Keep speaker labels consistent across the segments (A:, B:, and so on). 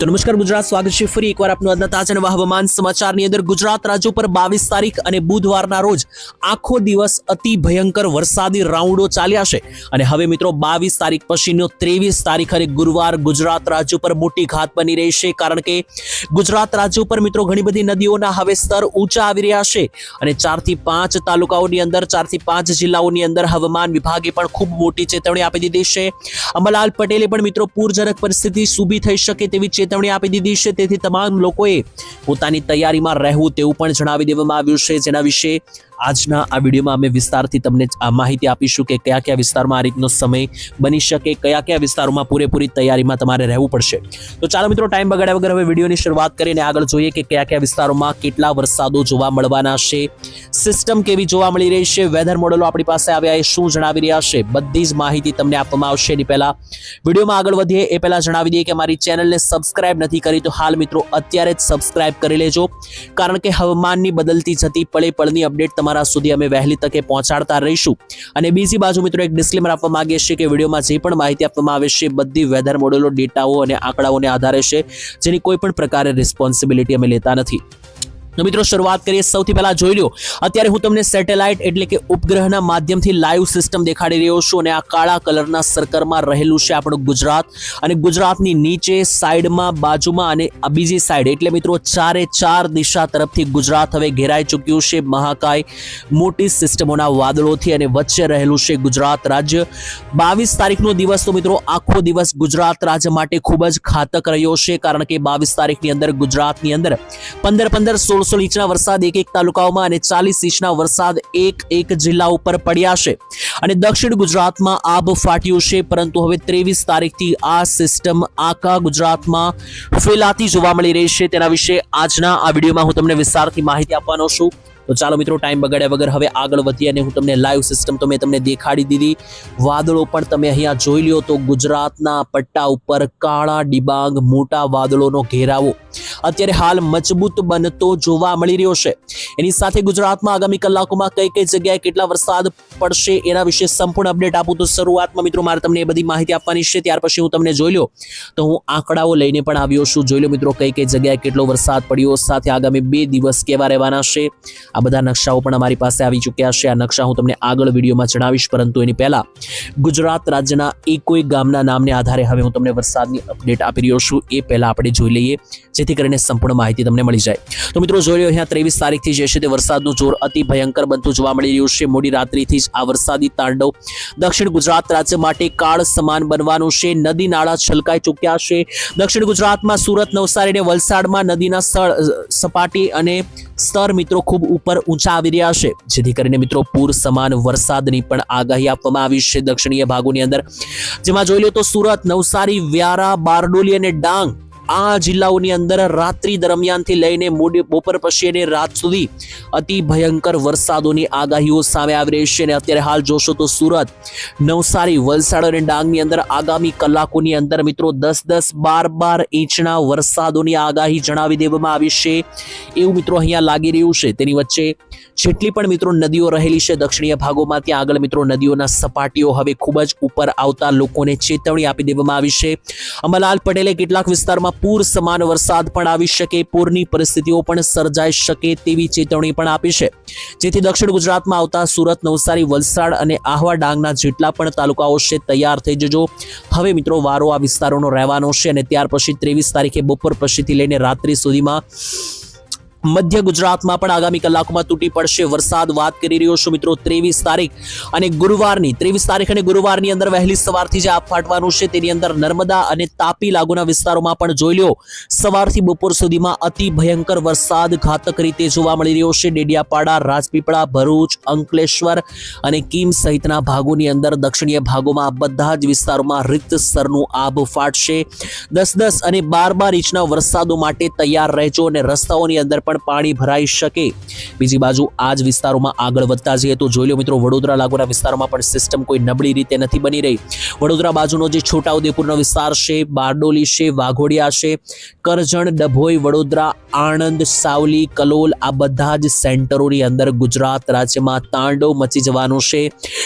A: તો નમસ્કાર ગુજરાત, સ્વાગત છે ફરી એકવાર આપનું આજના તાજા નવા હવામાન સમાચારની અંદર। ગુજરાત રાજ્ય પર 22 તારીખ અને બુધવારના રોજ આખો દિવસ અતિ ભયંકર વરસાદી રાઉન્ડો ચાલ્યા છે અને હવે મિત્રો 22 તારીખ પછીનો 23 તારીખ અને ગુરુવાર ગુજરાત રાજ્ય પર મોટી ઘાત બની રહી છે, કારણ કે ગુજરાત રાજ્ય પર મિત્રો ઘણી બધી નદીઓના હવે સ્તર ઊંચા આવી રહ્યા છે અને 4 થી 5 તાલુકાઓની અંદર 4 થી 5 જિલ્લાઓની અંદર હવામાન વિભાગે પણ ખૂબ મોટી ચેતવણી આપી દીધી છે। અંબાલાલ પટેલે પણ મિત્રો પૂરજનક પરિસ્થિતિ ઊભી થઈ શકે તેવી ચેતવણી આપી દીધી છે, તેથી તમામ લોકોએ પોતાની તૈયારીમાં રહેવું તેવું પણ જણાવી દેવામાં આવ્યું છે, જેના વિશે આજના આ વિડીયોમાં અમે વિસ્તારથી તમને આ માહિતી આપીશું કે કયા કયા વિસ્તારમાં આ રીતનો સમય બની શકે, કયા કયા વિસ્તારોમાં પૂરેપૂરી તૈયારીમાં તમારે રહેવું પડશે। તો ચાલો મિત્રો ટાઈમ બગાડ્યા વગર હવે વિડીયોની શરૂઆત કરીને આગળ જોઈએ કે કયા કયા વિસ્તારોમાં કેટલા વરસાદો જોવા મળવાના છે, સિસ્ટમ કેવી જોવા મળી રહી છે, વેધર મોડેલો આપણી પાસે આવ્યા એ શું જણાવી રહ્યા છે, બધી જ માહિતી તમને આપવામાં આવશે। એની પહેલા વિડીયોમાં આગળ વધીએ એ પહેલા જણાવી દઈએ કે મારી ચેનલને સબસ્ક્રાઇબ નથી કરી તો હાલ મિત્રો અત્યારે જ સબસ્ક્રાઇબ કરી લેજો, કારણ કે હવામાનની બદલતી જતી પળે પળની અપડેટ તમારા સુધી અમે વહેલી તકે પહોંચાડતા રહીશું। અને બીજી બાજુ મિત્રો એક ડિસ્ક્લેમર આપવા માંગીએ છીએ કે વિડીયોમાં જે પણ માહિતી આપવામાં આવે છે બધી વેધર મોડેલો, ડેટાઓ અને આંકડાઓને આધારે છે, જેની કોઈ પણ પ્રકારે રિસ્પોન્સિબિલિટી અમે લેતા નથી। તો મિત્રો શરૂઆત કરીએ। સૌથી પહેલા જોઈ લો, અત્યારે હું તમને સેટેલાઇટ એટલે કે ઉપગ્રહના માધ્યમથી લાઈવ સિસ્ટમ દેખાડી રહ્યો છું અને આ કાળા કલરના સર્કલમાં રહેલું છે આપણું ગુજરાત, અને ગુજરાતની નીચે સાઈડમાં, બાજુમાં અને બીજી સાઈડ એટલે મિત્રો ચારે ચાર દિશા તરફથી ગુજરાત હવે ઘેરાઈ ચૂક્યું છે મહાકાય મોટી સિસ્ટમોના વાદળોથી, અને વચ્ચે રહેલું છે ગુજરાત રાજ્ય। 22 તારીખનો દિવસ તો મિત્રો આખો દિવસ ગુજરાત રાજ્ય માટે ખૂબ જ ઘાતક રહ્યો છે, કારણ કે 22 તારીખની અંદર ગુજરાતની અંદર 15-16 ઇંચના વરસાદ એક તાલુકાઓમાં અને 40 ઇંચના વરસાદ એક જિલ્લા ઉપર પડ્યા છે અને દક્ષિણ ગુજરાતમાં આભ ફાટ્યું છે, પરંતુ હવે 23 તારીખથી આ સિસ્ટમ આખા ગુજરાતમાં ફેલાતી જોવા મળી રહી છે। તેના વિશે આજના આ વિડીયોમાં હું તમને વિસ્તારથી માહિતી આપવાનો છું। તો ચાલો મિત્રો ટાઈમ બગાડ્યા વગર હવે આગળ વધીએ અને હું તમને લાઈવ સિસ્ટમ તો મેં તમને દેખાડી દીધી, વાદળો પણ તમે અહીંયા જોઈ લ્યો તો ગુજરાતના પટ્ટા ઉપર કાળા ડિબાંગ મોટા વાદળોનો ઘેરાવો અત્યારે હાલ મજબૂત બનતો જોવા મળી રહ્યો છે। એની સાથે ગુજરાતમાં આગામી કલાકોમાં કઈ કઈ જગ્યાએ કેટલા વરસાદ પડશે એના વિશે સંપૂર્ણ અપડેટ આપું તો શરૂઆતમાં મિત્રો મારે તમને એ બધી માહિતી આપવાની છે, ત્યાર પછી હું તમને જોઈ લો તો હું આંકડાઓ લઈને પણ આવ્યો છું। જોઈ લો મિત્રો કઈ કઈ જગ્યાએ કેટલો વરસાદ પડ્યો, સાથે આગામી 2 દિવસ કેવા રહેવાના છે, આ બધા નકશાઓ પણ અમારી પાસે આવી ચૂક્યા છે। આ નકશા હું તમને આગળ વિડીયોમાં જણાવીશ, પરંતુ એની પહેલા ગુજરાત રાજ્યના કોઈ ગામના નામને આધારે હવે હું તમને વરસાદની અપડેટ આપી રહ્યો છું, એ પહેલા આપણે જોઈ લઈએ જેથી કરીને સંપૂર્ણ માહિતી તમને મળી જાય। તો મિત્રો જોઈ લો અહીંયા 23 તારીખથી જે છે તે વરસાદનું જોર અતિ ભયંકર બનતું જોવા મળી રહ્યું છે। મોડી રાત્રિથી જ આ વરસાદી તાંડવ દક્ષિણ ગુજરાત રાજ્ય માટે કાળ સમાન બનવાનું છે। નદી નાળા છલકાઈ ચૂક્યા છે। દક્ષિણ ગુજરાતમાં સુરત, નવસારી અને વલસાડમાં નદીના સપાટી અને સ્તર મિત્રો ખૂબ ઉપર ઊંચા આવી રહ્યા છે, જેથી કરીને મિત્રો પૂર સમાન વરસાદની પણ આગાહી આપવામાં આવી છે દક્ષિણીય ભાગોની અંદર, જેમાં જોઈ લો તો સુરત, નવસારી, વ્યારા, બારડોલી અને ડાંગ આ જિલ્લાઓની અંદર રાત્રિ દરમિયાનથી લઈને મોડી બપોર પછી અને રાત સુધી અતિ ભયંકર વરસાદોની આગાહીઓ સામે આવી રહી છે। અને અત્યારે હાલ જોશો તો સુરત, નવસારી, વલસાડ અને ડાંગની અંદર આગામી કલાકોની અંદર મિત્રો 10-10, 12-12 ઇંચના વરસાદોની આગાહી જણાવી દેવામાં આવી છે એવું મિત્રો અહીંયા લાગી રહ્યું છે। તેની વચ્ચે જેટલી પણ મિત્રો નદીઓ રહેલી છે દક્ષિણીય ભાગોમાં, ત્યાં આગળ મિત્રો નદીઓના સપાટીઓ હવે ખૂબ જ ઉપર આવતા લોકોને ચેતવણી આપી દેવામાં આવી છે। અંબાલાલ પટેલે કેટલાક વિસ્તારમાં પૂર સમાન વરસાદ પણ આવી શકે, પૂરની પરિસ્થિતિઓ પણ સર્જાઈ શકે તેવી ચેતવણી પણ આપી છે, જેથી દક્ષિણ ગુજરાતમાં આવતા સુરત, નવસારી, વલસાડ અને આહવા ડાંગના જેટલા પણ તાલુકાઓ છે તૈયાર થઈ જજો। હવે મિત્રો વારો આ વિસ્તારોનો રહેવાનો છે અને ત્યાર પછી 23 તારીખે બપોર પછીથી લઈને રાત્રિ સુધીમાં મધ્ય ગુજરાતમાં પણ આગામી કલાકોમાં તૂટી પડશે વરસાદ। વાત કરી રહ્યો છું મિત્રો 23 તારીખ અને ગુરુવારની, 23 તારીખ અને ગુરુવારની અંદર વહેલી સવારથી જે આપ ફાટવાનું છે તેની અંદર નર્મદા અને તાપી લાગુના વિસ્તારોમાં પણ જોઈ લો સવારથી બપોર સુધીમાં અતિ ભયંકર વરસાદ ઘાતક રીતે જોવા મળી રહ્યો છે। ડેડિયાપાડા, રાજપીપળા, ભરૂચ, અંકલેશ્વર અને કીમ સહિતના ભાગોની અંદર દક્ષિણીય ભાગોમાં બધા જ વિસ્તારોમાં રિક્ત સ્તરનું આભ ફાટશે। 10-10 અને 12-12 ઇંચના વરસાદો માટે તૈયાર રહેજો અને રસ્તાઓની અંદર પણ પણ પાણી ભરાઈ શકે। બીજી બાજુ આ જ વિસ્તારોમાં આગળ વધતા જઈએ તો જોઈ લો મિત્રો, વડોદરા લાગુના વિસ્તારોમાં પણ સિસ્ટમ કોઈ નબળી રીતે નથી બની રહી। વડોદરા બાજુનો જે છોટાઉદેપુરનો વિસ્તાર છે, બારડોલી છે, વાઘોડિયા છે, કરજણ, ડભોઈ, વડોદરા, આણંદ, સાવલી, કલોલ, આ બધા જ સેન્ટરોની અંદર ગુજરાત રાજ્યમાં તાંડવ મચી જવાનું છે।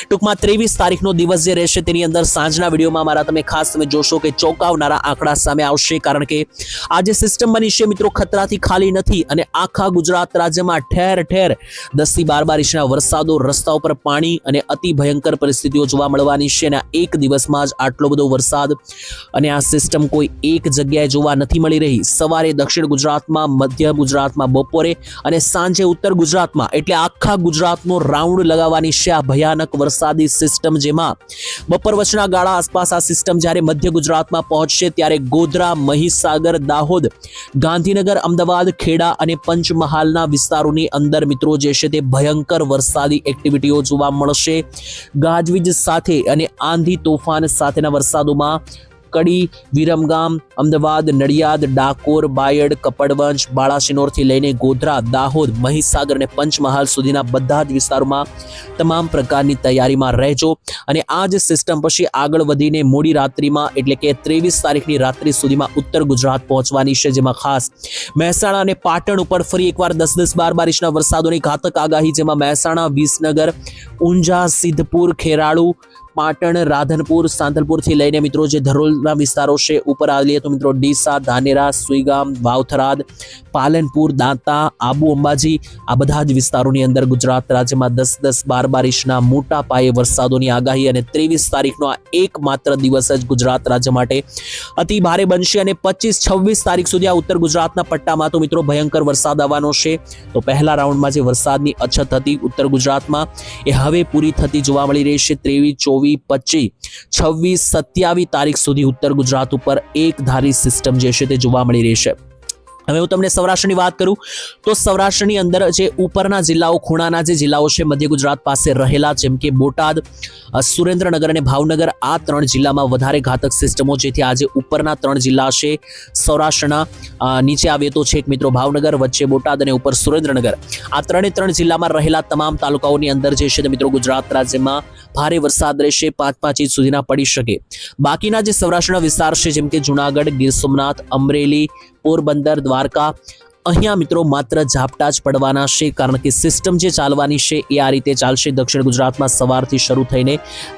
A: ટૂંકમાં 23 તારીખનો દિવસ જે રહેશે તેની અંદર સાંજના વિડીયોમાં મારા તમે ખાસ તમે જોશો કે ચોંકાવનારા આંકડા સામે આવશે, કારણ કે આ જે સિસ્ટમ બની છે મિત્રો ખતરાથી ખાલી નથી અને આખા ગુજરાત રાજ્યમાં ઠેર ઠેર 10 થી 12 ઇંચના વરસાદો, રસ્તાઓ પર પાણી અને અતિ ભયંકર પરિસ્થિતિઓ જોવા મળવાની છે। અને એક દિવસમાં જ આટલો બધો વરસાદ અને આ સિસ્ટમ કોઈ એક જગ્યાએ જોવા નથી મળી રહી। સવારે દક્ષિણ ગુજરાતમાં, મધ્ય ગુજરાતમાં, બપોરે અને સાંજે ઉત્તર ગુજરાતમાં, એટલે આખા ગુજરાતનો રાઉન્ડ લગાવવાની છે આ ભયાનક વરસાદી સિસ્ટમ, જેમાં બપોર વચના ગાળા આસપાસ આ સિસ્ટમ જ્યારે મધ્ય ગુજરાતમાં પહોંચશે ત્યારે ગોધરા, મહીસાગર, દાહોદ, ગાંધીનગર, અમદાવાદ, ખેડા અને પંચમહાલના વિસ્તારોની અંદર મિત્રો જે છે તે ભયંકર વરસાદી એક્ટિવિટીઓ જોવા મળશે। ગાજવીજ સાથે અને આંધી તોફાન સાથેના વરસાદોમાં કડી, વિરમગામ, અમદાવાદ, નડિયાદ, ડાકોર, બાયડ, કપડવંજ, બાળાસિનોરથી લઈને ગોધરા, દાહોદ, મહીસાગર અને પંચમહાલ સુધીના બધા જ વિસ્તારોમાં તમામ પ્રકારની તૈયારીમાં રહેજો। અને આ જ સિસ્ટમ પછી આગળ વધીને મોડી રાત્રિમાં એટલે કે 23 તારીખની રાત્રિ સુધીમાં ઉત્તર ગુજરાત પહોંચવાની છે, જેમાં ખાસ મહેસાણા અને પાટણ ઉપર ફરી એકવાર 10-10, 12-12 ઇંચના વરસાદોની ઘાતક આગાહી, જેમાં મહેસાણા, વિસનગર, ઊંઝા, સિદ્ધપુર, ખેરાળુ, પાટણ, રાધનપુર, સાંતલપુરથી લઈને મિત્રો જે ધરોલના વિસ્તારો છે ઉપર આવીએ તો મિત્રો ડીસા, ધાનેરા, સુઈગામ, વાવથરાદ, પાલનપુર, દાંતા, આબુ અંબાજી, આ બધા જ વિસ્તારોની અંદર ગુજરાત રાજ્યમાં 10-10, 12-12 ઇંચના મોટા પાયે વરસાદોની આગાહી। અને 23 તારીખનો આ એકમાત્ર દિવસ જ ગુજરાત રાજ્ય માટે અતિ ભારે બનશે અને 25-26 તારીખ સુધી આ ઉત્તર ગુજરાતના પટ્ટામાં તો મિત્રો ભયંકર વરસાદ આવવાનો છે। તો પહેલા રાઉન્ડમાં જે વરસાદની અછત હતી ઉત્તર ગુજરાતમાં એ હવે પૂરી થતી જોવા મળી રહી છે। 23, 24, 25, 26, 27 તારીખ સુધી ઉત્તર ગુજરાત ઉપર એક ધારી સિસ્ટમ જે છે તે જોવા મળી રહી છે। હવે હું તમને સૌરાષ્ટ્રની વાત કરું તો સૌરાષ્ટ્રની અંદર જે ઉપરના જિલ્લાઓ, ખૂણાના જે જિલ્લાઓ છે મધ્ય ગુજરાત પાસે રહેલા, જેમ કે બોટાદ, સુરેન્દ્રનગર અને ભાવનગર, આ 3 જિલ્લામાં વધારે ઘાતક સિસ્ટમો, જેથી આજે ઉપરના 3 જિલ્લા છે સૌરાષ્ટ્રના, નીચે આવીએ તો છેક મિત્રો ભાવનગર, વચ્ચે બોટાદ અને ઉપર સુરેન્દ્રનગર, આ 3 જિલ્લામાં રહેલા તમામ તાલુકાઓની અંદર જે છે તે મિત્રો ગુજરાત રાજ્યમાં ભારે વરસાદ રહેશે, 5-5 ઇંચ સુધીના પડી શકે। બાકીના જે સૌરાષ્ટ્રના વિસ્તાર છે જેમ કે જુનાગઢ, ગીર સોમનાથ, અમરેલી, પોરબંદર, દ્વારકા, અહીંયા મિત્રો માત્ર ઝાપટા જ પડવાના છે, કારણ કે સિસ્ટમ જે ચાલવાની છે એ આ રીતે ચાલશે। દક્ષિણ ગુજરાતમાં સવારથી શરૂ થઈને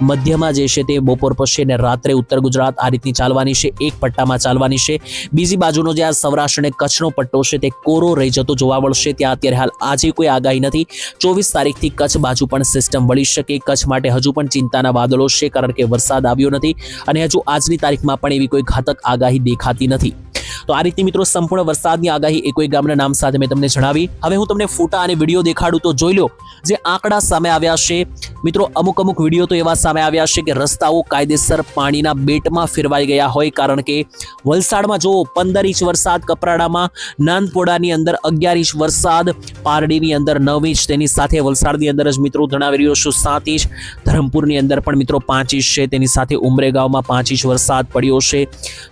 A: મધ્યમાં જે છે તે બપોર પછી અને રાત્રે ઉત્તર ગુજરાત આ રીતની ચાલવાની છે, એક પટ્ટામાં ચાલવાની છે। બીજી બાજુનો જે આ સૌરાષ્ટ્ર અને કચ્છનો પટ્ટો છે તે કોરો રહી જતો જોવા મળશે। ત્યાં અત્યારે હાલ આજે કોઈ આગાહી નથી। 24 તારીખથી કચ્છ બાજુ પણ સિસ્ટમ વળી શકે। કચ્છ માટે હજુ પણ ચિંતાના વાદળો છે, કારણ કે વરસાદ આવ્યો નથી અને હજુ આજની તારીખમાં પણ એવી કોઈ ઘાતક આગાહી દેખાતી નથી। તો આ રીતની મિત્રો સંપૂર્ણ વરસાદની આગાહી એક એક ગામના નામ સાથે મેં તમને જણાવી। હવે હું તમને ફોટા અને વિડીયો દેખાડું તો જોઈ લો જે આંકડા સામે આવ્યા છે મિત્રો। અમુક વિડીયો તો એવા સામે આવ્યા છે કે રસ્તાઓ કાયદેસર પાણીના બેટમાં ફેરવાઈ ગયા હોય, કારણ કે વલસાડમાં જો 15 ઇંચ વરસાદ, કપરાડામાં, નાનપોડાની અંદર 11 ઇંચ વરસાદ, પારડીની અંદર 9 ઇંચ, તેની સાથે વલસાડની અંદર જ મિત્રો જણાવી રહ્યો છું 7 ઇંચ, ધરમપુરની અંદર પણ મિત્રો 5 ઇંચ છે, તેની સાથે ઉમરેગાંવમાં 5 ઇંચ વરસાદ પડ્યો છે।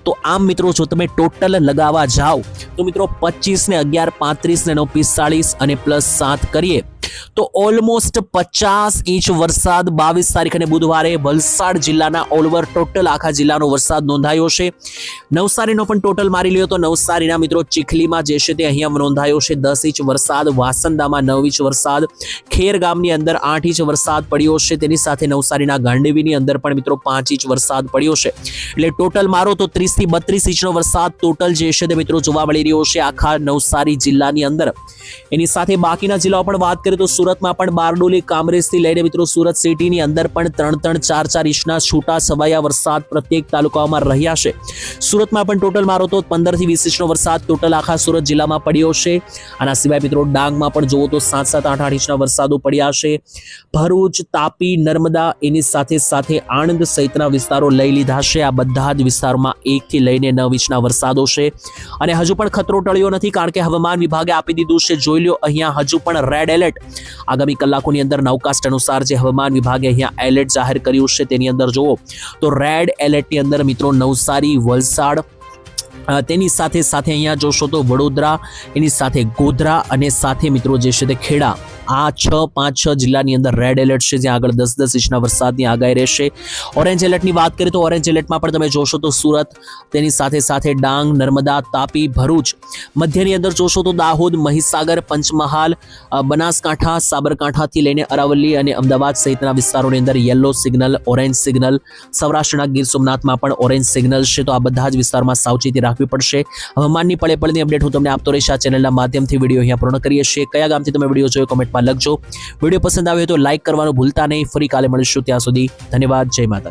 A: તો આમ મિત્રો જો તમે ટોટલ લગાવવા જાઓ તો મિત્રો 25 ને 11, 35 ને 9, 45 અને +7 કરીએ તો ઓલમોસ્ટ 50 ઇંચ વરસાદ 22 તારીખ અને બુધવારે વલસાડ જિલ્લાના ઓલઓવર ટોટલ આખા જિલ્લાનો વરસાદ નોંધાયો છે। નવસારીનો પણ ટોટલ મારી લ્યો તો નવસારીના મિત્રો ચીખલીમાં જે છે તે અહીંયા નોંધાયો છે 10 ઇંચ વરસાદ, વાસંદામાં 9 ઇંચ વરસાદ, ખેર ગામની અંદર 8 ઇંચ વરસાદ પડ્યો છે, તેની સાથે નવસારીના ગાંડેવીની અંદર પણ મિત્રો 5 ઇંચ વરસાદ પડ્યો છે। એટલે ટોટલ મારો તો 30 થી 32 ઇંચનો વરસાદ ટોટલ જે છે તે મિત્રો જોવા મળી રહ્યો છે આખા નવસારી જિલ્લાની અંદર। એની સાથે બાકીના જિલ્લાઓ પણ વાત કરીએ તો સુરતમાં પણ બારડોલી, કામરેજથી લઈને મિત્રો સુરત સિટીની અંદર પણ 3-3, 4-4 ઇંચના છૂટા છવાયા વરસાદ પ્રત્યેક તાલુકાઓમાં રહ્યા છે। સુરતમાં પણ ટોટલ મારો તો 15 થી 20 ઇંચનો વરસાદ ટોટલ આખા સુરત જિલ્લામાં પડ્યો છે। આના સિવાય મિત્રો ડાંગમાં પણ જોવો તો 7-7, 8-8 ઇંચના વરસાદો પડ્યા છે। ભરૂચ, તાપી, નર્મદા, એની સાથે આણંદ સહિતના વિસ્તારો લઈ લીધા છે। આ બધા જ વિસ્તારોમાં 1 થી લઈને 9 ઇંચના વરસાદો છે અને હજુ પણ ખતરો ટળ્યો નથી, કારણ કે હવામાન વિભાગે આપી દીધું છે। જોઈ લો અહીંયા હજુ પણ રેડ એલર્ટ આગામી કલાકોની અંદર નવકાસ્ટ અનુસાર જે હવામાન વિભાગે અહીંયા એલર્ટ જાહેર કર્યું છે તેની અંદર જોવો તો રેડ એલર્ટની અંદર મિત્રો નવસારી, વલસાડ, તેની સાથે સાથે અહીંયા જોશો તો વડોદરા, એની સાથે ગોધરા અને સાથે મિત્રો જે છે તે ખેડા, આ 5 જિલ્લાની અંદર રેડ એલર્ટ છે, જ્યાં આગળ 10-10 ઇંચના વરસાદની આગાહી રહેશે. ઓરેન્જ એલર્ટની વાત કરીએ તો ઓરેન્જ એલર્ટમાં પણ તમે જોશો તો સુરત, તેની સાથે સાથે ડાંગ, નર્મદા, તાપી, ભરૂચ, મધ્યની અંદર જોશો તો દાહોદ, મહીસાગર, પંચમહાલ, બનાસકાંઠા, સાબરકાંઠાથી લઈને અરાવલી અને અમદાવાદ સહિતના વિસ્તારોની અંદર યલો સિગ્નલ, ઓરેન્જ સિગ્નલ, સૌરાષ્ટ્રના ગીર સોમનાથમાં પણ ઓરેન્જ સિગ્નલ છે. તો આ બધા જ વિસ્તારમાં સાવચેતી રાખવી પડશે. હવામાનની પળે પળની અપડેટ હું તમને આપતો રહીશ આ ચેનલના માધ્યમથી. વિડીયો અહીંયા પૂર્ણ કરીએ છીએ. કયા ગામથી તમે વિડીયો જોયો કોમેન્ટમાં લખજો. વિડીયો પસંદ આવ્યો તો લાઈક કરવાનું ભૂલતા નહીં. ફરી કાલે મળીશું, ત્યાં સુધી ધન્યવાદ. જય માતા.